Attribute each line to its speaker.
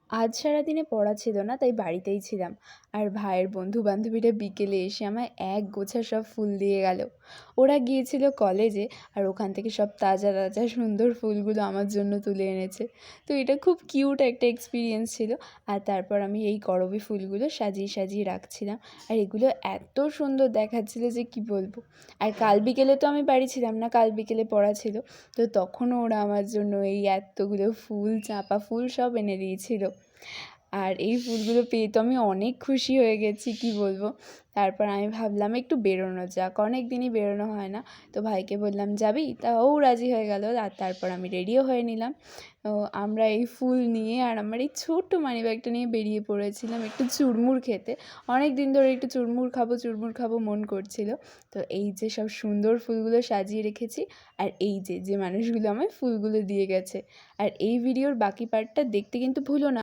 Speaker 1: আজ সারাদিনে পড়া ছিল না, তাই বাড়িতেই ছিলাম। আর ভাইয়ের বন্ধু-বান্ধবীরা বিকেলে এসে আমায় এক গোছা সব ফুল দিয়ে গেল। ওরা গিয়েছিল কলেজে, আর ওখান থেকে সব তাজা তাজা সুন্দর ফুলগুলো আমার জন্য তুলে এনেছে। তো এটা খুব কিউট একটা এক্সপিরিয়েন্স ছিল। আর তারপর আমি এই করবী ফুলগুলো সাজিয়ে সাজিয়ে রাখছিলাম। আর এগুলো এত সুন্দর দেখাচ্ছিল যে কি বলবো। আর কাল বিকেলে তো আমি বাড়ি ছিলাম না, কাল বিকেলে পড়া ছিল। তো তখনও ওরা আমার জন্য এই এতগুলো ফুল, চাঁপা ফুল সব এনে দিয়েছিল। আর এই ফুলগুলো পেয়ে তো আমি অনেক খুশি হয়ে গেছি, কি বলবো। তারপর আমি ভাবলাম একটু বেরোনো যাক, অনেক দিনই বেরোনো হয় না। তো ভাইকে বললাম যাবি, তা ও রাজি হয়ে গেল। আর তারপর আমি রেডিও হয়ে নিলাম। তো আমরা এই ফুল নিয়ে আর আমার এই ছোট্ট মানিব্যাগটা নিয়ে বেরিয়ে পড়েছিলাম একটু চুরমুর খেতে। অনেক দিন ধরে একটু চুরমুর খাবো মন করছিল। তো এই যে সব সুন্দর ফুলগুলো সাজিয়ে রেখেছি, আর এই যে যে মানুষগুলো আমায় ফুলগুলো দিয়ে গেছে। আর এই ভিডিওর বাকি পার্টটা দেখতে কিন্তু ভুলো না।